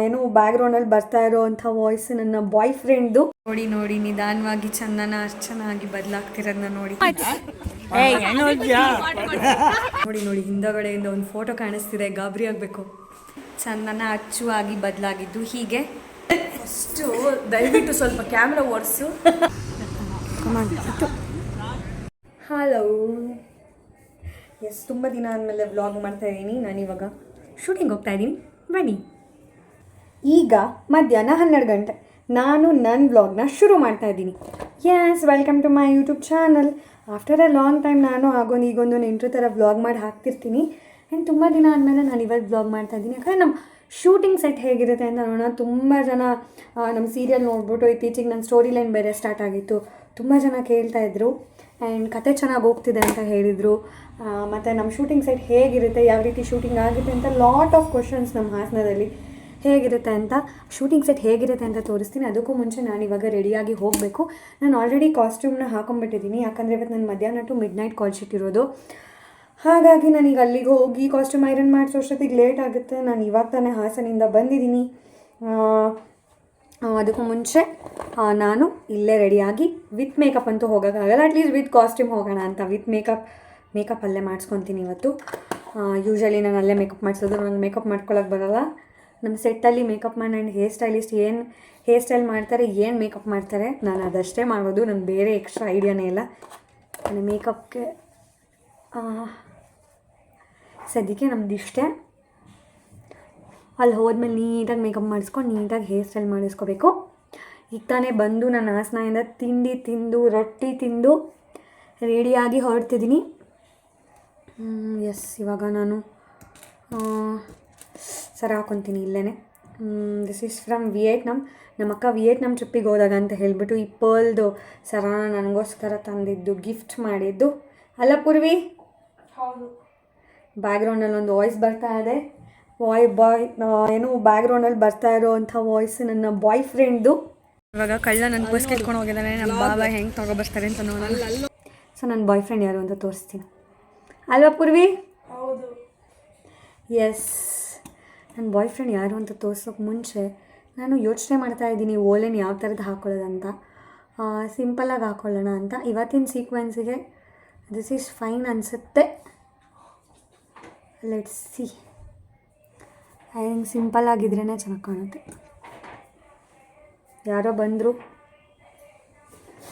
ಏನು ಬ್ಯಾಕ್ಗ್ರೌಂಡಲ್ಲಿ ಬರ್ತಾ ಇರೋವಂಥ ವಾಯ್ಸ್ ನನ್ನ ಬಾಯ್ ಫ್ರೆಂಡ್ದು. ನೋಡಿ ನೋಡಿ ನಿಧಾನವಾಗಿ ಚಂದನ ಅರ್ಚನಾಗಿ ಬದಲಾಗ್ತಿರೋದನ್ನ ನೋಡಿ. ನೋಡಿ ನೋಡಿ ಹಿಂದಗಡೆಯಿಂದ ಒಂದು ಫೋಟೋ ಕಾಣಿಸ್ತಿದೆ, ಗಾಬರಿ ಆಗಬೇಕು. ಚಂದನ ಅಚ್ಚುವಾಗಿ ಬದಲಾಗಿದ್ದು ಹೀಗೆ. ಅಷ್ಟು ದಯವಿಟ್ಟು ಸ್ವಲ್ಪ ಕ್ಯಾಮ್ರಾ ಓಡಿಸು. ಹಲೋ, ಎಸ್, ತುಂಬ ದಿನ ಆದಮೇಲೆ ವ್ಲಾಗ್ ಮಾಡ್ತಾಯಿದ್ದೀನಿ. ನಾನಿವಾಗ ಶೂಟಿಂಗ್ ಹೋಗ್ತಾ ಇದ್ದೀನಿ, ಬನ್ನಿ. ಈಗ ಮಧ್ಯಾಹ್ನ 12 ಗಂಟೆ. ನಾನು ನನ್ನ ವ್ಲಾಗ್ನ ಶುರು ಮಾಡ್ತಾಯಿದ್ದೀನಿ. Yes, welcome to my YouTube channel. After a long time ನಾನು ಈಗೊಂದು ನೆಂಟರ ಥರ ವ್ಲಾಗ್ ಮಾಡಿ ಹಾಕ್ತಿರ್ತೀನಿ. ಆ್ಯಂಡ್ ತುಂಬ ದಿನ ಆದಮೇಲೆ ನಾನು ಇವತ್ತು ವ್ಲಾಗ್ ಮಾಡ್ತಾಯಿದ್ದೀನಿ. ಯಾಕಂದರೆ ನಮ್ಮ ಶೂಟಿಂಗ್ ಸೆಟ್ ಹೇಗಿರುತ್ತೆ ಅಂತ ನೋಡೋಣ. ತುಂಬ ಜನ ನಮ್ಮ ಸೀರಿಯಲ್ ನೋಡ್ಬಿಟ್ಟು ಇತ್ತೀಚೆಗೆ ನನ್ನ ಸ್ಟೋರಿ ಲೈನ್ ಬೇರೆ ಸ್ಟಾರ್ಟ್ ಆಗಿತ್ತು. ತುಂಬ ಜನ ಕೇಳ್ತಾಯಿದ್ರು ಆ್ಯಂಡ್ ಕತೆ ಚೆನ್ನಾಗಿ ಹೋಗ್ತಿದೆ ಅಂತ ಹೇಳಿದರು. ಮತ್ತು ನಮ್ಮ ಶೂಟಿಂಗ್ ಸೆಟ್ ಹೇಗಿರುತ್ತೆ, ಯಾವ ರೀತಿ ಶೂಟಿಂಗ್ ಆಗುತ್ತೆ ಅಂತ ಲಾಟ್ ಆಫ್ ಕ್ವಶನ್ಸ್ ನಮ್ಮ ಹಾಸನದಲ್ಲಿ ಹೇಗಿರುತ್ತೆ ಅಂತ. ಶೂಟಿಂಗ್ ಸೆಟ್ ಹೇಗಿರುತ್ತೆ ಅಂತ ತೋರಿಸ್ತೀನಿ. ಅದಕ್ಕೂ ಮುಂಚೆ ನಾನು ಇವಾಗ ರೆಡಿಯಾಗಿ ಹೋಗಬೇಕು. ನಾನು ಆಲ್ರೆಡಿ ಕಾಸ್ಟ್ಯೂಮ್ನ ಹಾಕೊಂಡ್ಬಿಟ್ಟಿದ್ದೀನಿ, ಯಾಕಂದರೆ ಇವತ್ತು ನಾನು ಮಧ್ಯಾಹ್ನ to midnight call sheet ಇರೋದು. ಹಾಗಾಗಿ ನಾನೀಗ ಅಲ್ಲಿಗೆ ಹೋಗಿ ಕಾಸ್ಟ್ಯೂಮ್ ಐರನ್ ಮಾಡಿಸೋಷ್ಟೊತ್ತಿಗೆ ಲೇಟ್ ಆಗುತ್ತೆ. ನಾನು ಇವಾಗ ತಾನೇ ಹಾಸನಿಂದ ಬಂದಿದ್ದೀನಿ. ಅದಕ್ಕೂ ಮುಂಚೆ ನಾನು ಇಲ್ಲೇ ರೆಡಿಯಾಗಿ ವಿತ್ ಮೇಕಪ್ ಅಂತೂ ಹೋಗೋಕ್ಕಾಗಲ್ಲ, ಅಟ್ಲೀಸ್ಟ್ ವಿತ್ ಕಾಸ್ಟ್ಯೂಮ್ ಹೋಗೋಣ ಅಂತ. ವಿತ್ ಮೇಕಪ್ ಅಲ್ಲೇ ಮಾಡಿಸ್ಕೊತೀನಿ ಇವತ್ತು. ಯೂಶ್ವಲಿ ನಾನು ಅಲ್ಲೇ ಮೇಕಪ್ ಮಾಡಿಸೋದು, ನಂಗೆ ಮೇಕಪ್ ಮಾಡ್ಕೊಳಕ್ಕೆ ಬರೋಲ್ಲ. ನಮ್ಮ ಸೆಟ್ಟಲ್ಲಿ makeup man and hair stylist ಏನು ಹೇರ್ ಸ್ಟೈಲ್ ಮಾಡ್ತಾರೆ, ಏನು ಮೇಕಪ್ ಮಾಡ್ತಾರೆ, ನಾನು ಅದಷ್ಟೇ ಮಾಡೋದು. ನನಗೆ ಬೇರೆ ಎಕ್ಸ್ಟ್ರಾ ಐಡಿಯಾನೇ ಇಲ್ಲ. ನನ್ನ ಮೇಕಪ್ಗೆ ಸದ್ಯಕ್ಕೆ ನಮ್ಮದಿಷ್ಟೇ. ಅಲ್ಲಿ ಹೋದ್ಮೇಲೆ ನೀಟಾಗಿ ಮೇಕಪ್ ಮಾಡಿಸ್ಕೊಂಡು ನೀಟಾಗಿ ಹೇರ್ ಸ್ಟೈಲ್ ಮಾಡಿಸ್ಕೋಬೇಕು. ಈಗ ತಾನೇ ಬಂದು ನಾನು ಹಾಸನದಿಂದ ತಿಂಡಿ ತಿಂದು ರೊಟ್ಟಿ ತಿಂದು ರೆಡಿಯಾಗಿ ಹೊರಡ್ತಿದ್ದೀನಿ. ಎಸ್, ಇವಾಗ ನಾನು ಸರ ಹಾಕೊತೀನಿ ಇಲ್ಲೇ. This is from Vietnam. ನಮ್ಮ ಅಕ್ಕ ವಿಯೆಟ್ನಾಮ್ ಟ್ರಿಪ್ಪಿಗೆ ಹೋದಾಗ ಅಂತ ಹೇಳಿಬಿಟ್ಟು ಈ ಪರ್ಲ್ದು ಸರಾನ ನನಗೋಸ್ಕರ ತಂದಿದ್ದು, ಗಿಫ್ಟ್ ಮಾಡಿದ್ದು. ಅಲ್ಲ ಪೂರ್ವಿ? ಹೌದು. ಬ್ಯಾಕ್ಗ್ರೌಂಡಲ್ಲಿ ಒಂದು ವಾಯ್ಸ್ ಬರ್ತಾ ಇದೆ. ಏನು ಬ್ಯಾಕ್ಗ್ರೌಂಡಲ್ಲಿ ಬರ್ತಾ ಇರೋವಂಥ ವಾಯ್ಸ್ ನನ್ನ ಬಾಯ್ ಫ್ರೆಂಡ್ದು. ಇವಾಗ ಕಳ್ಳ ನನ್ನ ಬಸ್ ಕೆತ್ಕೊಂಡು ಹೋಗಿದ್ದಾನೆ. ನಮ್ಮ ಬಾಬಾ ಹೆಂಗೆ ತೊಗೊಬರ್ತಾರೆ ಅಂತ ನೋಡೋಣ. ಸೊ ನನ್ನ ಬಾಯ್ ಫ್ರೆಂಡ್ ಯಾರು ಅಂತ ತೋರಿಸ್ತೀನಿ. ಅಲ್ವಾ ಪೂರ್ವಿ? ಹೌದು. ಎಸ್, ನನ್ನ ಬಾಯ್ ಫ್ರೆಂಡ್ ಯಾರು ಅಂತ ತೋರ್ಸೋಕ್ಕೆ ಮುಂಚೆ ನಾನು ಯೋಚನೆ ಮಾಡ್ತಾಯಿದ್ದೀನಿ ಓಲೆನ ಯಾವ ಥರದ್ದು ಹಾಕೊಳ್ಳೋದಂತ. ಸಿಂಪಲ್ಲಾಗಿ ಹಾಕ್ಕೊಳ್ಳೋಣ ಅಂತ. ಇವತ್ತಿನ ಸೀಕ್ವೆನ್ಸಿಗೆ ದಿಸ್ ಈಸ್ ಫೈನ್ ಅನಿಸುತ್ತೆ. Let's see. ಹಿಂಗೆ ಸಿಂಪಲ್ಲಾಗಿದ್ರೇ ಚೆನ್ನಾಗಿ ಕಾಣುತ್ತೆ. ಯಾರೋ ಬಂದರು,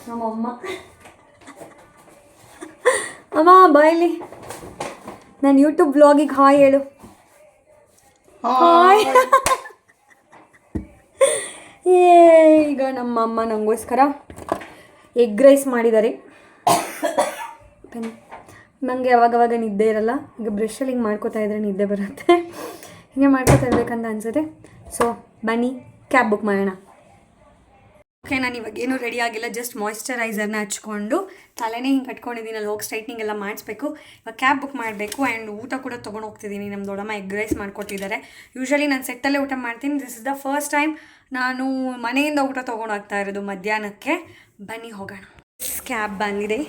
ನಮ್ಮಮ್ಮ. ಅಮ್ಮ ಬಾಯ್ಲಿ, ನಾನು ಯೂಟ್ಯೂಬ್ ವ್ಲಾಗಿಗೆ ಹಾಯ್ ಹೇಳು. ಹಾಯ್. ಈಗ ನಮ್ಮಮ್ಮ ನನಗೋಸ್ಕರ ಎಗ್ ರೈಸ್ ಮಾಡಿದ್ದಾರೆ. ನನಗೆ ಅವಾಗವಾಗ ನಿದ್ದೆ ಇರಲ್ಲ. ಈಗ ಬ್ರಷಲ್ಲಿ ಹಿಂಗೆ ಮಾಡ್ಕೋತಾ ಇದ್ರೆ ನಿದ್ದೆ ಬರುತ್ತೆ. ಹಿಂಗೆ ಮಾಡ್ಕೋತಾ ಇರ್ಬೇಕಂತ ಅನಿಸುತ್ತೆ. ಸೊ ಬನ್ನಿ ಕ್ಯಾಬ್ ಬುಕ್ ಮಾಡೋಣ. ಓಕೆ, ನಾನು ಇವಾಗ ಏನೂ ರೆಡಿ ಆಗಿಲ್ಲ. ಜಸ್ಟ್ ಮಾಯ್ಶ್ಚರೈಸರ್ನ ಹಚ್ಕೊಂಡು ತಲೆನೇ ಹಿಂಗೆ ಕಟ್ಕೊಂಡಿದ್ದೀನಲ್ಲ, ಹೋಗಿ ಸ್ಟ್ರೈಟ್ನಿಂಗ್ ಎಲ್ಲ ಮಾಡಿಸ್ಬೇಕು. ಇವಾಗ ಕ್ಯಾಬ್ ಬುಕ್ ಮಾಡಬೇಕು. ಆ್ಯಂಡ್ ಊಟ ಕೂಡ ತೊಗೊಂಡು ಹೋಗ್ತಿದ್ದೀನಿ. ನಮ್ಮ ದೊಡ್ಡಮ್ಮ ಎಗ್ ರೈಸ್ ಮಾಡಿಕೊಟ್ಟಿದ್ದಾರೆ. ಯೂಶ್ವಲಿ ನಾನು ಸೆಟ್ಟಲ್ಲೇ ಊಟ ಮಾಡ್ತೀನಿ. This is the first time ನಾನು ಮನೆಯಿಂದ ಊಟ ತೊಗೊಂಡು ಹೋಗ್ತಾ ಇರೋದು ಮಧ್ಯಾಹ್ನಕ್ಕೆ. ಬನ್ನಿ ಹೋಗೋಣ. ಕ್ಯಾಬ್ ಬಂದಿದೆ,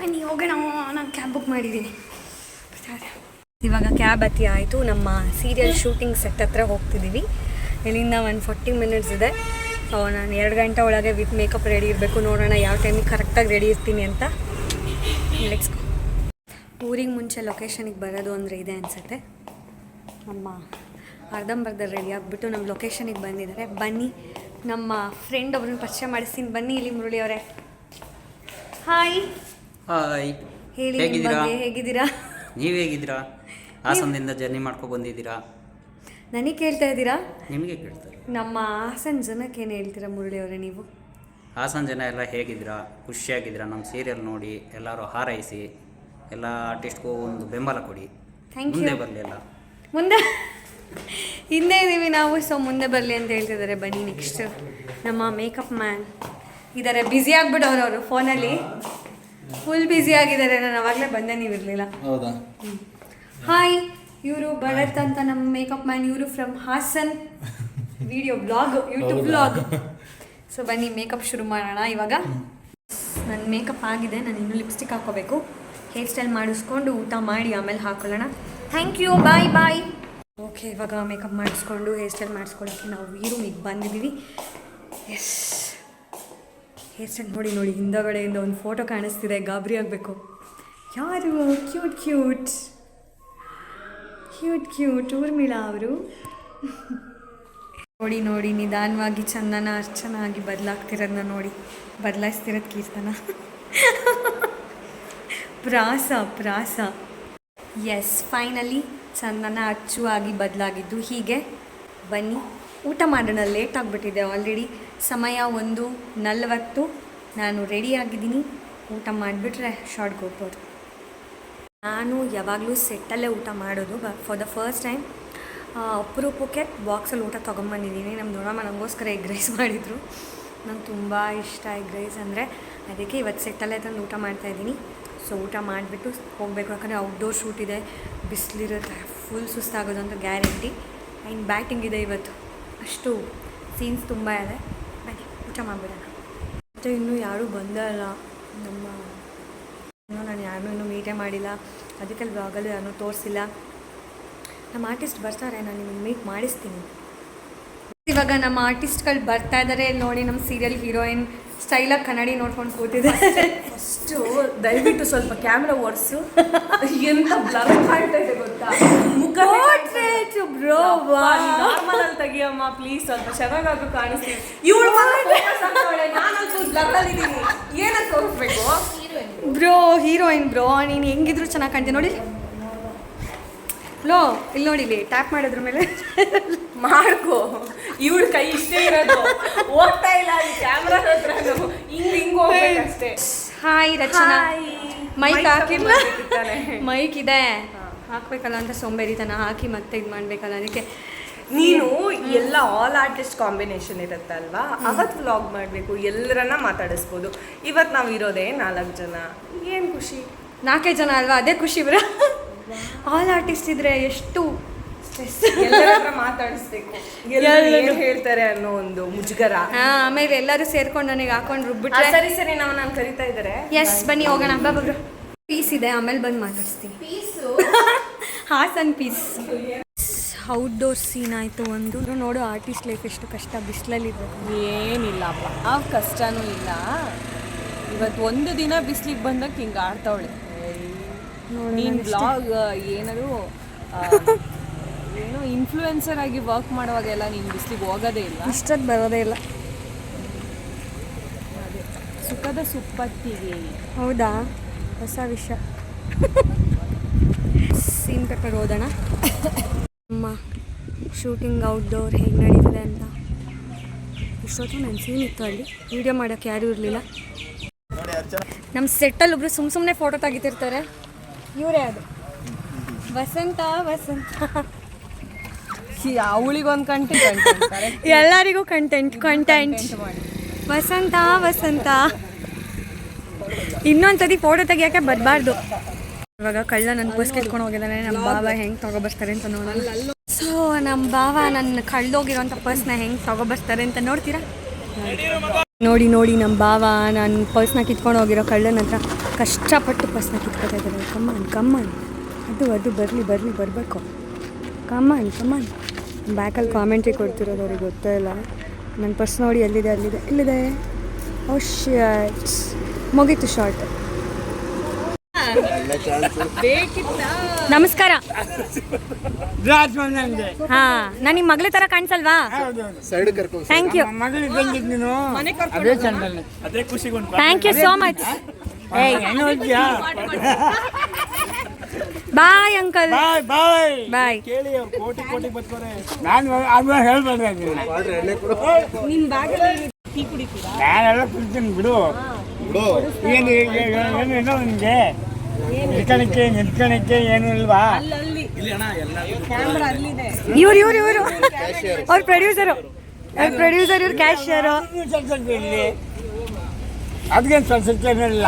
ಬನ್ನಿ ಹೋಗೋಣ. ನಾನು ಕ್ಯಾಬ್ ಬುಕ್ ಮಾಡಿದ್ದೀನಿ. ಇವಾಗ ಕ್ಯಾಬ್ ಹತ್ತಿ ಆಯಿತು. ನಮ್ಮ ಸೀರಿಯಲ್ ಶೂಟಿಂಗ್ ಸೆಟ್ ಹತ್ರ ಹೋಗ್ತಿದ್ದೀವಿ. ಇಲ್ಲಿಂದ 140 ಮಿನಿಟ್ಸ್ ಇದೆ. ಸೊ ನಾನು 2 ಗಂಟೆ ಒಳಗೆ ವಿತ್ ಮೇಕಪ್ ರೆಡಿ ಇರಬೇಕು. ನೋಡೋಣ ಯಾವ ಟೈಮಿಗೆ ಕರೆಕ್ಟಾಗಿ ರೆಡಿ ಇರ್ತೀನಿ ಅಂತ. Let's go. ಊರಿಗೆ ಮುಂಚೆ ಲೊಕೇಶನಿಗೆ ಬರೋದು ಅಂದರೆ ಇದೆ ಅನಿಸುತ್ತೆ. ನಮ್ಮ ಅರ್ಧಂಬರ್ಧ ರೆಡಿ ಆಗಿಬಿಟ್ಟು ನಮ್ಮ ಲೊಕೇಶನಿಗೆ ಬಂದಿದ್ದಾರೆ. ಬನ್ನಿ, ನಮ್ಮ ಫ್ರೆಂಡ್ ಒಬ್ಬರನ್ನ ಪರಿಚಯ ಮಾಡಿಸ್ತೀನಿ. ಬನ್ನಿ ಇಲ್ಲಿ ಮುರಳಿ ಅವರೇ. ಹಾಯ್. ಹಾಯ್, ಹೇಳಿ, ಹೇಗಿದ್ದೀರಾ? ನೀವು ಹೇಗಿದ್ದೀರಾ? ಹಾಸನದಿಂದ ಜರ್ನಿ ಮಾಡ್ಕೊಂಡು ಬಂದಿದ್ದೀರಾ? ನನಗೆ ಕೇಳ್ತಾ ಇದ್ದೀರಾ? ನಿಮಗೆ ಕೇಳ್ತಾರೆ. ನಮ್ಮ ಹಾಸನ ಜನಕ್ಕೆ ಏನು ಹೇಳ್ತೀರಾ ಮುರಳಿ ಅವರೇ ನೀವು? ಹಾಸನ ಜನ ಎಲ್ಲ ಹೇಗಿದ್ದೀರಾ? ಖುಷಿಯಾಗಿದ್ದೀರಾ? ನಮ್ಮ ಸೀರಿಯಲ್ ನೋಡಿ ಎಲ್ಲರೂ ಹಾರೈಸಿ, ಎಲ್ಲ ಆರ್ಟಿಸ್ಟ್ಗೂ ಒಂದು ಬೆಂಬಲ ಕೊಡಿ. Thank you. ಮುಂದೆ ಬರಲಿ, ಎಲ್ಲ ಮುಂದೆ ಹಿಂದೆ ಇದ್ದೀವಿ ನಾವು. ಸೊ ಮುಂದೆ ಬರಲಿ ಅಂತ ಹೇಳ್ತಿದ್ದಾರೆ. ಬನ್ನಿ ನೆಕ್ಸ್ಟ್ ನಮ್ಮ ಮೇಕಪ್ ಮ್ಯಾನ್ ಇದ್ದಾರೆ. ಬ್ಯುಸಿ ಆಗಿಬಿಟ್ಟವ್ರು ಅವರು ಫೋನಲ್ಲಿ. ಫುಲ್ ಬ್ಯುಸಿ ಆಗಿದ್ದಾರೆ. ನಾನು ಅವಾಗಲೇ ಬಂದೆ, ನೀವು ಇರಲಿಲ್ಲ. ಹೌದಾ? ಹಾಯ್, ಇವರು ಭರತ್ ಅಂತ ನಮ್ಮ ಮೇಕಪ್ ಮ್ಯಾನ್. ಇವರು from Hassan. Video blog, YouTube blog. So ಬನ್ನಿ ಮೇಕಪ್ ಶುರು ಮಾಡೋಣ. ಇವಾಗ ನನ್ನ ಮೇಕಪ್ ಆಗಿದೆ. ನಾನು ಇನ್ನೂ ಲಿಪ್ಸ್ಟಿಕ್ ಹಾಕ್ಕೋಬೇಕು. ಹೇರ್ ಸ್ಟೈಲ್ ಮಾಡಿಸ್ಕೊಂಡು ಊಟ ಮಾಡಿ ಆಮೇಲೆ ಹಾಕೊಳ್ಳೋಣ. Thank you. Bye bye. Okay, ಇವಾಗ ಮೇಕಪ್ ಮಾಡಿಸ್ಕೊಂಡು ಹೇರ್ ಸ್ಟೈಲ್ ಮಾಡಿಸ್ಕೊಳ್ಳೋಕ್ಕೆ ನಾವು ಈ ರೂಮಿಗೆ ಬಂದಿದ್ದೀವಿ. ಎಸ್, ಹೇರ್ ಸ್ಟೈಲ್ ನೋಡಿ ನೋಡಿ, ಹಿಂದಗಡೆಯಿಂದ ಒಂದು ಫೋಟೋ ಕಾಣಿಸ್ತಿದೆ, ಗಾಬರಿ ಆಗಬೇಕು. ಯಾರು cute cute cute cute Urmila ಅವರು. ನೋಡಿ ನೋಡಿ, ನಿಧಾನವಾಗಿ ಚಂದನ ಚೆನ್ನಾಗಿ ಬದಲಾಗ್ತಿರೋದನ್ನ ನೋಡಿ, ಬದಲಾಯಿಸ್ತಿರೋದು ಕೀರ್ತನ. ಪ್ರಾಸ. ಎಸ್, ಫೈನಲಿ ಚಂದನ ಅಚ್ಚುವಾಗಿ ಬದಲಾಗಿದ್ದು ಹೀಗೆ. ಬನ್ನಿ ಊಟ ಮಾಡೋಣ, ಲೇಟ್ ಆಗಿಬಿಟ್ಟಿದೆ ಆಲ್ರೆಡಿ. ಸಮಯ 1:40. ನಾನು ರೆಡಿಯಾಗಿದ್ದೀನಿ. ಊಟ ಮಾಡಿಬಿಟ್ರೆ ಶಾರ್ಟ್ಗೆ ಹೋಗ್ಬೋದು. ನಾನು ಯಾವಾಗಲೂ ಸೆಟ್ಟಲ್ಲೇ ಊಟ ಮಾಡೋದು. ಫಾರ್ ದ ಫಸ್ಟ್ ಟೈಮ್ ಅಪರೂಪಕ್ಕೆ ಬಾಕ್ಸಲ್ಲಿ ಊಟ ತೊಗೊಂಬಂದಿದ್ದೀನಿ. ನಮ್ಮ ದೊಡ್ಡಮ್ಮ ನನಗೋಸ್ಕರ ಎಗ್ ರೈಸ್ ಮಾಡಿದರು. ನಂಗೆ ತುಂಬ ಇಷ್ಟ ಎಗ್ ರೈಸ್ ಅಂದರೆ, ಅದಕ್ಕೆ ಇವತ್ತು ಸೆಟ್ಟಲ್ಲೇ ತಂದು ಊಟ ಮಾಡ್ತಾಯಿದ್ದೀನಿ. ಸೊ ಊಟ ಮಾಡಿಬಿಟ್ಟು ಹೋಗಬೇಕು, ಯಾಕಂದರೆ ಔಟ್ಡೋರ್ ಶೂಟ್ ಇದೆ, ಬಿಸಿಲಿರುತ್ತೆ, ಫುಲ್ ಸುಸ್ತಾಗೋದು ಅಂತ ಗ್ಯಾರಂಟಿ. ಆ್ಯಂಡ್ ಬ್ಯಾಟಿಂಗ್ ಇದೆ ಇವತ್ತು, ಅಷ್ಟು ಸೀನ್ಸ್ ತುಂಬ ಇದೆ. ಬನ್ನಿ ಊಟ ಮಾಡಿಬಿಡೋಣ. ಮತ್ತು ಇನ್ನೂ ಯಾರೂ ಬಂದೇ ಇಲ್ಲ. ನಾನು ಯಾರನ್ನೂ ಇನ್ನೂ ಮೀಟೇ ಮಾಡಿಲ್ಲ, ಅದಕ್ಕೆ ಬ್ಲಾಗಲ್ಲೂ ಯಾರನ್ನೂ ತೋರಿಸಿಲ್ಲ. ನಮ್ಮ ಆರ್ಟಿಸ್ಟ್ ಬರ್ತಾರೆ, ನಾನು ನಿಮಗೆ ಮೀಟ್ ಮಾಡಿಸ್ತೀನಿ. ಇವಾಗ ನಮ್ಮ ಆರ್ಟಿಸ್ಟ್ಗಳು ಬರ್ತಾ ಇದ್ದಾರೆ. ನೋಡಿ, ನಮ್ಮ ಸೀರಿಯಲ್ ಹೀರೋಯಿನ್ ಸ್ಟೈಲಾಗಿ ಕನ್ನಡಿ ನೋಡ್ಕೊಂಡು ಕೂತಿದ್ದಾರೆ. ಫಸ್ಟು ದಯವಿಟ್ಟು ಸ್ವಲ್ಪ ಕ್ಯಾಮ್ರಾ ಓಡಿಸು. ಎಂತ ಬ್ಲರ್ ಮಾಡ್ತಾ ಇದೆ ಗೊತ್ತಾ, ಮುಖ ಬ್ರೋ. ನಾರ್ಮಲ್ ಅಲ್ಲಿ ತೆಗಿಯಮ್ಮ ಪ್ಲೀಸ್, ಸ್ವಲ್ಪ ಚೆನ್ನಾಗಾದ್ರು ಕಾಣಿಸ್ತೀವಿ. ಇವಳು ನಾನಂತೂ ಬ್ಲರ್ ಅಲ್ಲಿದ್ದೀನಿ, ಏನಂತ ತೋರಿಸ್ಬೇಕು? ಬ್ರೋ ಹೀರೋಯಿನ್ ಬ್ರೋ, ನೀನು ಹೆಂಗಿದ್ರು ಚೆನ್ನಾಗಿ ಕಾಣ್ತೀನಿ ನೋಡಿ. ಲೋ, ಇಲ್ಲಿ ನೋಡಿ, ಇಲ್ಲಿ ಟ್ಯಾಪ್ ಮಾಡೋದ್ರ ಮೇಲೆ ಮಾಡ್ಕೋ. ಇವಳ ಕೈ ಇಷ್ಟೇ ಇರೋದು, ಹೋಗ್ತಾ ಇಲ್ಲ ಅಲ್ಲಿ ಕ್ಯಾಮ್ರಾ ಹತ್ರ, ಹಿಂಗ್ ಹೋಗ್ಬೇಕಷ್ಟೇ. ಹಾಯ್ ರಚನಾ. ಮೈಕ್ ಹಾಕಿಲ್ಲ, ಮೈಕ್ ಇದೆ ಹಾಕ್ಬೇಕಲ್ಲ ಅಂತ ಸೋಂಬೇರಿತನ, ಹಾಕಿ ಮತ್ತೆ ಇದು ಮಾಡ್ಬೇಕಲ್ಲ, ಅದಕ್ಕೆ. ನೀನು ಎಲ್ಲ ಆಲ್ ಆರ್ಟಿಸ್ಟ್ ಕಾಂಬಿನೇಷನ್ ಇರುತ್ತಲ್ವಾ, ಅವತ್ತು ವ್ಲಾಗ್ ಮಾಡಬೇಕು, ಎಲ್ಲರನ್ನ ಮಾತಾಡಿಸ್ಬೋದು. ಇವತ್ತು ನಾವು ಇರೋದೇ 4 ಜನ, ಏನು ಖುಷಿ. 4 ಜನ ಅಲ್ವಾ, ಅದೇ ಖುಷಿ ಬ್ರೋ. ಆಲ್ ಆರ್ಟಿಸ್ಟ್ ಇದ್ರೆ ಎಷ್ಟು ಸ್ಟ್ರೆಸ್, ಎಲ್ಲರ ಹತ್ರ ಮಾತಾಡಿಸ್ಬೇಕು, ಏನು ಹೇಳ್ತಾರೆ ಅನ್ನೋ ಒಂದು ಮುಜುಗರ. ಆಮೇಲೆ ಎಲ್ಲರೂ ಸೇರ್ಕೊಂಡು ನನಗೆ ಹಾಕೊಂಡು ರುಬ್ಬಿಟ್ರೆ. ಸರಿ ಸರಿ, ನಾನು ಕರಿತಾ ಇದ್ದಾರೆ. ಎಸ್, ಬನ್ನಿ ಹೋಗೋಣ. ಹಬ್ಬ ಬ್ರೋ, ಪೀಸ್ ಇದೆ, ಆಮೇಲೆ ಬಂದು ಮಾತಾಡಿಸ್ತೀನಿ. ಹಾಸನ್ ಪೀಸ್. ಔಟ್ಡೋರ್ ಸೀನ್ ಆಯಿತು ಒಂದು. ನೋಡು ಆರ್ಟಿಸ್ಟ್ ಲೈಫ್ ಎಷ್ಟು ಕಷ್ಟ, ಬಿಸಿಲಲ್ಲಿರ್ಬೇಕು. ಏನಿಲ್ಲಪ್ಪ, ಆ ಕಷ್ಟನೂ ಇಲ್ಲ. ಇವತ್ತು ಒಂದು ದಿನ ಬಿಸಿಲಿಗೆ ಬಂದಾಗ ಹಿಂಗೆ ಆಡ್ತಾವಳೆ. ನೀನು ಬ್ಲಾಗ್ ಏನಾದ್ರು ಏನೋ ಇನ್ಫ್ಲೂಯೆನ್ಸರ್ ಆಗಿ ವರ್ಕ್ ಮಾಡುವಾಗೆಲ್ಲ ನೀನು ಬಿಸಿಲಿಗೆ ಹೋಗೋದೇ ಇಲ್ಲ, ಇಷ್ಟಕ್ಕೆ ಬರೋದೇ ಇಲ್ಲ. ಅದೇ ಸುಖದ ಸುಪ್ಪತ್ತಿಗೆ. ಹೌದಾ, ಹೊಸ ವಿಷಯ. ಸೀನ್ ಪೇಪರ್ ಓದೋಣ. ನಮ್ಮ ಶೂಟಿಂಗ್ ಔಟ್ಡೋರ್ ಹೇಗೆ ನಡೀತದೆ ಅಂತ. ಇಷ್ಟೊತ್ತು ನನ್ನ ಸೀನ್ ಇತ್ತು, ಅಲ್ಲಿ ವೀಡಿಯೋ ಮಾಡೋಕ್ಕೆ ಯಾರೂ ಇರಲಿಲ್ಲ. ನಮ್ಮ ಸೆಟ್ಟಲ್ಲಿ ಒಬ್ಬರು ಸುಮ್ಮನೆ ಫೋಟೋ ತೆಗಿತಿರ್ತಾರೆ, ಇವರೇ ಅದು ವಸಂತ. ಅವಳಿಗೊಂದು ಕಂಟೆಂಟ್, ಎಲ್ಲರಿಗೂ ಕಂಟೆಂಟ್ ವಸಂತ. ಇನ್ನೊಂದ್ಸತಿ ಫೋಟೋ ತೆಗಿಯೋಕ್ಕೆ ಬರಬಾರ್ದು. ಇವಾಗ ಕಳ್ಳ ನನ್ನ ಪರ್ಸ್ ಕಿತ್ಕೊಂಡು ಹೋಗಿದ್ದಾನೆ. ನಮ್ಮ ಬಾವ ಹೆಂಗೆ ತಗೊಬರ್ತಾರೆ ಅಂತ ನೋಡೋಣ. ಸೊ ನಮ್ಮ ಬಾವ ನನ್ನ ಕಳ್ದೋಗಿರೋಂಥ ಪರ್ಸ್ನ ಹೆಂಗೆ ತಗೊಬರ್ತಾರೆ ಅಂತ ನೋಡ್ತೀರಾ? ನೋಡಿ ನೋಡಿ, ನಮ್ಮ ಬಾವ ನನ್ನ ಪರ್ಸ್ನ ಕಿತ್ಕೊಂಡು ಹೋಗಿರೋ ಕಳ್ಳನ ಹತ್ರ ಕಷ್ಟಪಟ್ಟು ಪರ್ಸ್ನ ಕಿತ್ಕೊತಾ ಇದ್ದಾರೆ. ಕಮ್ಮನ್ ಅದು ಬರಬೇಕು. ಕಮ್ಮನ್ ಬ್ಯಾಕಲ್ಲಿ ಕಾಮೆಂಟ್ರಿ ಕೊಡ್ತಿರೋದು ಅವ್ರಿಗೆ ಗೊತ್ತೇ ಇಲ್ಲ. ನನ್ನ ಪರ್ಸ್ ನೋಡಿ, ಎಲ್ಲಿದೆ. ಓ ಶಿಟ್, ಮುಗೀತು ಶಾರ್ಟ್. ನಮಸ್ಕಾರ. ಹಾ, ನಾನು ನಿಮ್ಮ ಮಗಳ ತರ ಕಾಣಿಸಲ್ವಾ? Thank you so much. Bye uncle. Bye. ನಾನೆಲ್ಲ ಕುಡಿತೀನಿ ಬಿಡು. ನಿಮಗೆ ನಿಂತ್ಕಣಿಕೆ ಏನು ಇಲ್ವಾ? ಇವ್ರು ಅವ್ರ ಪ್ರೊಡ್ಯೂಸರು, ಇವ್ರು ಕ್ಯಾಶಿಯರು. ಅದಕ್ಕೇನು ಸ್ವಲ್ಪ ಏನಿಲ್ಲ.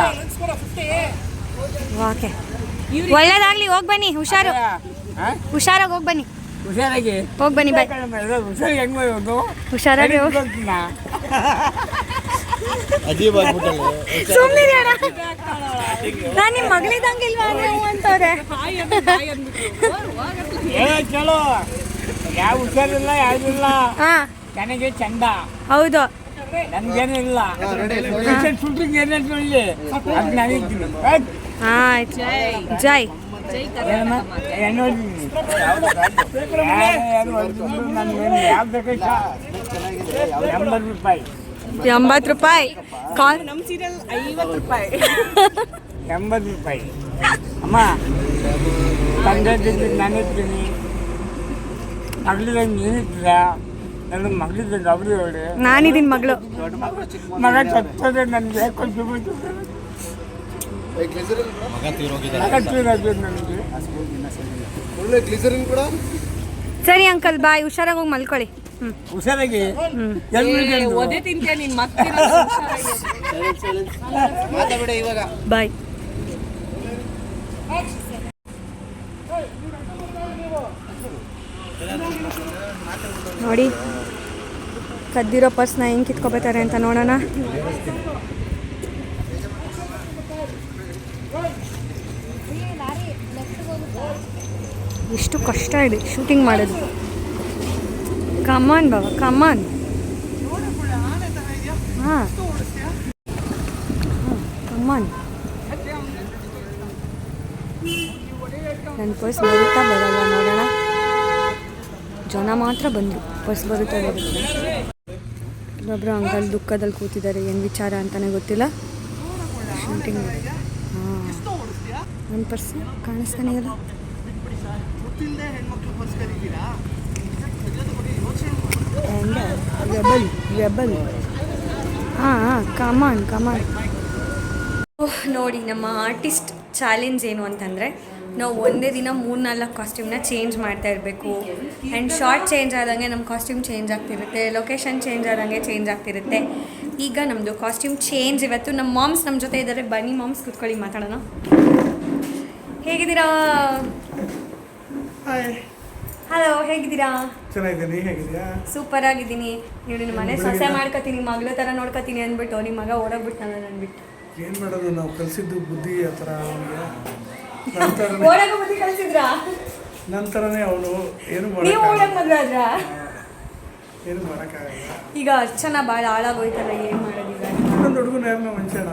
ಓಕೆ, ಒಳ್ಳೇದಾಗ್ಲಿ. ಹೋಗಿ ಬನ್ನಿ, ಹುಷಾರಾಗಿ ಹೋಗಿ ಬನ್ನಿ. ಹುಷಾರಾಗಿ ಹೋಗಿ ಬನ್ನಿ. ಬಾಯ್. ಹುಷಾರಾಗಿ ಹೆಂಗ್ ಹೋಗೋದು? ಹುಷಾರಾಗಿ ಹೋಗ್ತೀನಾ? ಸುಮ್ಮನೆ ನಾನು ನಿಮ್ಮ ಮಗಳಿದಂಗಿಲ್ವಾ ಅಂತವ್ರೆ. ಕೇಳು ಯಾವ ಹುಷಾರಿಲ್ಲ ಯಾವುದಿಲ್ಲ ಹಾಂ ನನಗೆ ಚಂದ ಹೌದು ನನ್ಗೇನು ಇಲ್ಲ ಶೂಟಿಂಗ್ ಏನೇನು ಹೇಳಿ ಅದು ನಾನಿದ್ದೀನಿ ಹಾಂ ಆಯ್ತು ಜೈ ಯಾವ್ದು ಬೇಕಾ 80 ರೂಪಾಯಿ 80 ರೂಪಾಯಿ ಕಾಲ್ ನಮ್ಮ ಸೀರಿಯಲ್ 50 ರೂಪಾಯಿ 80 ರೂಪಾಯಿ ಅಮ್ಮ ತಂದೆ ನಾನಿರ್ತೀನಿ ಮಗಳಿದ್ದಾಗ ನೀನಿದ್ದೀರ ನನ್ನ ಮಗಳಿದ್ದಾಗ ಅವರು ಹೇಳಿ ನಾನಿದ್ದೀನಿ ಮಗಳು ಮಗ ಸತ್ತೋದೆ ನನಗೆ ಕೊಂಚ ಮಗ ತೀರೋದು ನನಗೆ ಒಳ್ಳೆ ಗ್ಲಿಸರಿನ್ ಕೂಡ ಸರಿ ಅಂಕಲ್ ಬಾಯ್ ಹುಷಾರಾಗಿ ಹೋಗಿ ಮಲ್ಕೊಳ್ಳಿ ಹ್ಞೂ ಹುಷಾರಾಗಿ ಒದೆ ತಿಂತೀಯ ನೀನು ಮತ್ತೆ ಮಾತಾಡ ಇವಾಗ ಬಾಯ್ ನೋಡಿ ಕದ್ದಿರೋ ಪರ್ಸ್ನ ಹೆಂಗೆ ಕಿತ್ಕೊಬೇಕಾರೆ ಅಂತ ನೋಡೋಣ. ಎಷ್ಟು ಕಷ್ಟ ಇದೆ ಶೂಟಿಂಗ್ ಮಾಡೋದು. ಕಮಾನ್ ಬಾಬಾ ಕಮಾನ್. ಹಾಂ ಕಮಾನ್. ನನ್ನ ಪರ್ಸ್ ಬರುತ್ತಾ ಬರಲ್ಲ ನೋಡೋಣ. ಜನ ಮಾತ್ರ ಬಂದರು, ಪರ್ಸ್ ಬರುತ್ತೆ. ಇಲ್ಲೊಬ್ಬರು ಅಂಕಲ್ ದುಃಖದಲ್ಲಿ ಕೂತಿದ್ದಾರೆ, ಏನು ವಿಚಾರ ಅಂತಲೇ ಗೊತ್ತಿಲ್ಲ. ಶೂಟಿಂಗ್ ಹಾಂ ನನ್ನ ಪರ್ಸ್ ಕಾಣಿಸ್ತಾನೆ ಇಲ್ಲ. ರೆಬಲ್ ರೆಬಲ್ ಹಾಂ ಕಮಾನ್ ಕಮಾನ್. ನೋಡಿ ನಮ್ಮ ಆರ್ಟಿಸ್ಟ್ ಚಾಲೆಂಜ್ ಏನು ಅಂತಂದರೆ ನಾವು ಒಂದೇ ದಿನ 3-4 ಕಾಸ್ಟ್ಯೂಮ್ನ ಚೇಂಜ್ ಮಾಡ್ತಾ ಇರಬೇಕು. ಆ್ಯಂಡ್ ಶಾರ್ಟ್ ಚೇಂಜ್ ಆದಂಗೆ ನಮ್ಮ ಕಾಸ್ಟ್ಯೂಮ್ ಚೇಂಜ್ ಆಗ್ತಿರುತ್ತೆ, ಲೊಕೇಶನ್ ಚೇಂಜ್ ಆದಂಗೆ ಚೇಂಜ್ ಆಗ್ತಿರುತ್ತೆ. ಈಗ ನಮ್ಮದು ಕಾಸ್ಟ್ಯೂಮ್ ಚೇಂಜ್ ಇವತ್ತು. ನಮ್ಮ ಮಾಮ್ಸ್ ನಮ್ಮ ಜೊತೆ ಇದ್ದಾರೆ, ಬನ್ನಿ ಮಾಮ್ಸ್ ಕೂತ್ಕೊಳ್ಳಿ ಮಾತಾಡೋಣ. ಹೇಗಿದ್ದೀರಾ? ಹಲೋ, ಹೇಗಿದ್ದೀರಾ? ಚೆನ್ನಾಗಿದ್ದೀನಿ. ಹೇಗಿದೆಯಾ? ಸೂಪರ್ ಆಗಿದ್ದೀನಿ. ನೀವು ನಿಮ್ಮ ಮನೆ ಸೊಸೆ ಮಾಡ್ಕೊತೀನಿ, ಮಗಳ ಥರ ನೋಡ್ಕೊತೀನಿ ಅಂದ್ಬಿಟ್ಟು ನಿಮ್ಮ ಮಗ ಓಡೋಗ್ಬಿಟ್ಟು ಅಂದ್ಬಿಟ್ಟು ಏನು ಮಾಡೋದು, ನಾವು ಕಲಿಸಿದ್ದು ಬುದ್ಧಿ ಆ ಥರ ಅವನಿಗೆ. ಓಡೋಗ ಬುದ್ಧಿ ಕಲಿಸಿದ್ರಾ? ನಂತರನೇ ಅವನು ಏನು ನೀವು ಓಡೋಕೆ ಮದುವೆ ಆದ್ರಾ? ಏನು ಮಾಡೋಕ್ಕಾಗಲ್ಲ. ಈಗ ಅರ್ಚನಾ ಭಾಳ ಹಾಳಾಗೋಯ್ತಲ್ಲ, ಏನು ಮಾಡೋದೀಗ? ಇನ್ನೊಂದು ಹುಡುಗನ ಯಾರನ್ನ ಮಂಚನ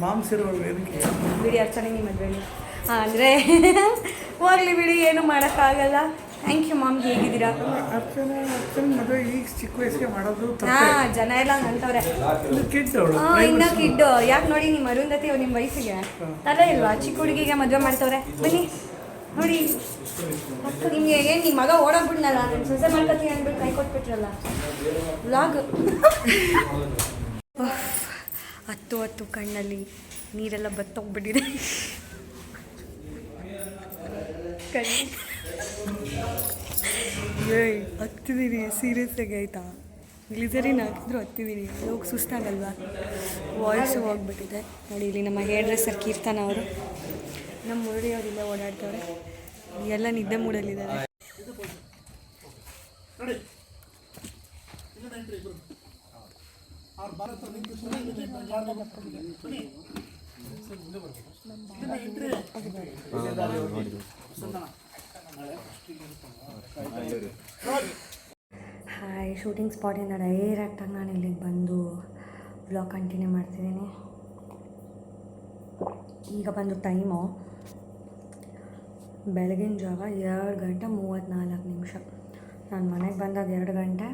ಮಾಂಸಿರುವಾಗ ಏನಕ್ಕೆ ಬಿಡಿ ಅರ್ಚನೆ ನಿಮ್ಮ ಮದುವೆ. ಹಾಂ ಅಂದರೆ ಹೋಗ್ಲಿ ಬಿಡಿ, ಏನು ಮಾಡೋಕ್ಕಾಗಲ್ಲ. Thank you ma'am. ಹೇಗಿದ್ದೀರಾ? ಅರ್ಚನ ಮದುವೆ ಈಗ ಚಿಕ್ಕ ವಯಸ್ಸಿಗೆ ಮಾಡೋದು ಹಾಂ ಜನ ಎಲ್ಲ ಅಂತವ್ರೆ. ಕಿಡ್ಸ್ ಅವಳು ಇನ್ನೂ ಕಿಡ್ಡು. ಯಾಕೆ ನೋಡಿ ನಿಮ್ಮ ಅರುಂಧತಿ ನಿಮ್ಮ ವಯಸ್ಸಿಗೆ ತಲೆ ಇಲ್ವಾ? ಚಿಕ್ಕ ಹುಡುಗಿಗೆ ಮದುವೆ ಮಾಡ್ತವ್ರೆ. ಬನ್ನಿ ನೋಡಿ, ನಿಮಗೆ ಏನು ನಿಮ್ಮ ಮಗ ಓಡೋಗ್ಬಿಡ್ನಲ್ಲ, ನಾನು ಸೊಸೆ ಮಾಡ್ಕೊತೀನಿ ಅಂದ್ಬಿಟ್ಟು ಕೈ ಕೊಟ್ಬಿಟ್ರಲ್ಲ ವ್ಲಾಗ್. ಹತ್ತು ಕಣ್ಣಲ್ಲಿ ನೀರೆಲ್ಲ ಬತ್ತೋಗ್ಬಿಟ್ಟಿದೆ. ಕಣ್ಣು ಹತ್ತಿದ್ದೀನಿ ಸೀರಿಯಸ್ ಆಗಿ, ಆಯಿತಾ? ಗ್ಲಿಸರಿನ್ ಹಾಕಿದ್ರು ಹತ್ತಿದ್ದೀನಿ. ಹೋಗಿ ಸುಸ್ತಾಗಲ್ವಾ? ವಾಯ್ಸು ಹೋಗ್ಬಿಟ್ಟಿದೆ. ನೋಡಿ ಇಲ್ಲಿ ನಮ್ಮ ಹೇರ್ ಡ್ರೆಸ್ಸರ್ ಕೀರ್ತನ ಅವರು, ನಮ್ಮ ಮುರಳಿಯವರಿಲ್ಲೇ ಓಡಾಡ್ತವ್ರೆ, ಎಲ್ಲ ನಿದ್ದೆ ಮೂಡಲ್ಲಿದ್ದಾರೆ. ಹಾಯ್, ಶೂಟಿಂಗ್ ಸ್ಪಾಟಿಂದ ಡೈರೆಕ್ಟಾಗಿ ನಾನು ಇಲ್ಲಿಗೆ ಬಂದು ವ್ಲಾಗ್ ಕಂಟಿನ್ಯೂ ಮಾಡ್ತಿದ್ದೀನಿ. ಈಗ ಬಂದು ಟೈಮು ಬೆಳಗಿನ ಜಾವ 2:34. ನಾನು ಮನೆಗೆ ಬಂದಾಗ 2 ಗಂಟೆ.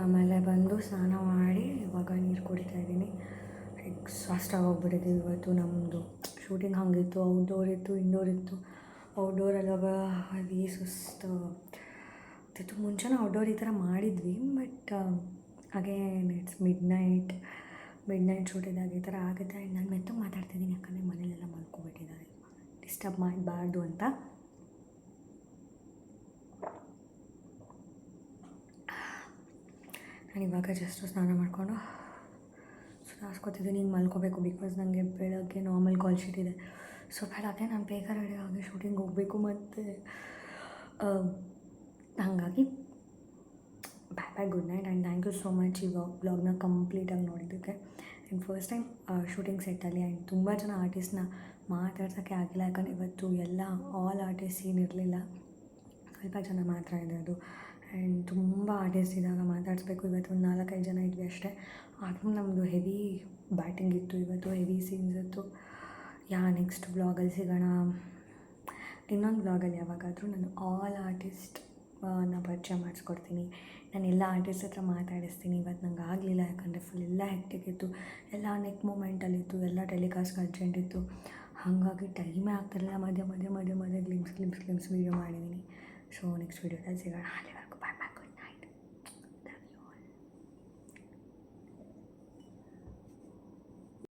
ಆಮೇಲೆ ಬಂದು ಸ್ನಾನ ಮಾಡಿ ಇವಾಗ ನೀರು ಕುಡಿತಾಯಿದ್ದೀನಿ. ಎಕ್ಸಾಸ್ಟ್ ಆಗೋಗ್ಬಿಟ್ಟಿದೆ ಇವತ್ತು. ನಮ್ಮದು ಶೂಟಿಂಗ್ ಹಾಗಿತ್ತು, ಔಟ್ಡೋರ್ ಇತ್ತು, ಇಂಡೋರ್ ಇತ್ತು. ಔಟ್ಡೋರಲ್ಲಾಗ ಹೆವಿ ಸುಸ್ತು ಇತ್ತು. ಮುಂಚೆನೂ ಔಟ್ಡೋರ್ ಈ ಥರ ಮಾಡಿದ್ವಿ, but again it's mid night shoot ಇದ್ದಾಗ ಈ ಥರ ಆಗುತ್ತೆ. ನಾನು ಮೆತ್ತಗೆ ಮಾತಾಡ್ತಿದ್ದೀನಿ, ಯಾಕಂದರೆ ಮನೇಲೆಲ್ಲ ಮಲ್ಕೊಬಿಟ್ಟಿದ್ದಾರೆ, ಡಿಸ್ಟರ್ಬ್ ಮಾಡಬಾರ್ದು ಅಂತ. ನಾನು ಇವಾಗ ಜಸ್ಟ್ ಸ್ನಾನ ಮಾಡಿಕೊಂಡು ಸುಧಾರಿಸ್ಕೊತಿದ್ದೀನಿ. ಹಿಂಗೆ ಮಲ್ಕೋಬೇಕು, ಬಿಕಾಸ್ ನನಗೆ ಬೆಳಗ್ಗೆ ನಾರ್ಮಲ್ ಕಾಲ್ ಶೀಟ್ ಇದೆ. ಸೊ ಬೆಳಗ್ಗೆ ನಾನು ಬೇಗ ರೆಡಿ ಆಗಿ ಶೂಟಿಂಗ್ ಹೋಗಬೇಕು. ಮತ್ತು ಹಾಗಾಗಿ bye good night and thank you so much ಈ ವ್ಲಾಗ್ನ ಕಂಪ್ಲೀಟಾಗಿ ನೋಡಿದ್ದಕ್ಕೆ. ಆ್ಯಂಡ್ ಫಸ್ಟ್ ಟೈಮ್ ಶೂಟಿಂಗ್ ಸೆಟ್ಟಲ್ಲಿ ಆ್ಯಂಡ್ ತುಂಬ ಜನ ಆರ್ಟಿಸ್ಟ್ನ ಮಾತಾಡ್ಸೋಕ್ಕೆ ಆಗಿಲ್ಲ, ಯಾಕಂದರೆ ಇವತ್ತು ಎಲ್ಲ ಆಲ್ ಆರ್ಟಿಸ್ಟ್ ಏನಿರಲಿಲ್ಲ. ಸ್ವಲ್ಪ ಜನ ಮಾತ್ರ ಇದೆ ಅದು. ಆ್ಯಂಡ್ ತುಂಬ ಆರ್ಟಿಸ್ಟ್ ಇದ್ದಾಗ ಮಾತಾಡಿಸ್ಬೇಕು. ಇವತ್ತು ಒಂದು 4-5 ಜನ ಇದ್ವಿ ಅಷ್ಟೇ. ಆದರೂ ನಮ್ಮದು ಹೆವಿ ಬ್ಯಾಟಿಂಗ್ ಇತ್ತು ಇವತ್ತು, ಹೆವಿ ಸೀನ್ಸ್ ಇತ್ತು. ನೆಕ್ಸ್ಟ್ ವ್ಲಾಗಲ್ಲಿ ಸಿಗೋಣ. ಇನ್ನೊಂದು ವ್ಲಾಗಲ್ಲಿ ಯಾವಾಗಾದರೂ ನಾನು ಆಲ್ ಆರ್ಟಿಸ್ಟ್ ಪರಿಚಯ ಮಾಡಿಸ್ಕೊಡ್ತೀನಿ. ನಾನು ಎಲ್ಲ ಆರ್ಟಿಸ್ಟ್ ಹತ್ರ ಮಾತಾಡಿಸ್ತೀನಿ. ಇವತ್ತು ನಂಗೆ ಆಗಲಿಲ್ಲ, ಯಾಕಂದರೆ ಫುಲ್ ಎಲ್ಲ ಹೆಕ್ಟಿಕ್ ಇತ್ತು, ಎಲ್ಲ ನೆಕ್ ಮೂಮೆಂಟಲ್ಲಿತ್ತು, ಎಲ್ಲ ಟೆಲಿಕಾಸ್ಟ್ ಅರ್ಜೆಂಟ್ ಇತ್ತು. ಹಾಗಾಗಿ ಟೈಮೇ ಆಗ್ತಿರಲಿಲ್ಲ. ಮಧ್ಯೆ ಗ್ಲಿಮ್ಸ್ ವೀಡಿಯೋ ಮಾಡಿದ್ದೀನಿ. ಸೊ ನೆಕ್ಸ್ಟ್ ವೀಡಿಯೋದಲ್ಲಿ ಸಿಗೋಣ.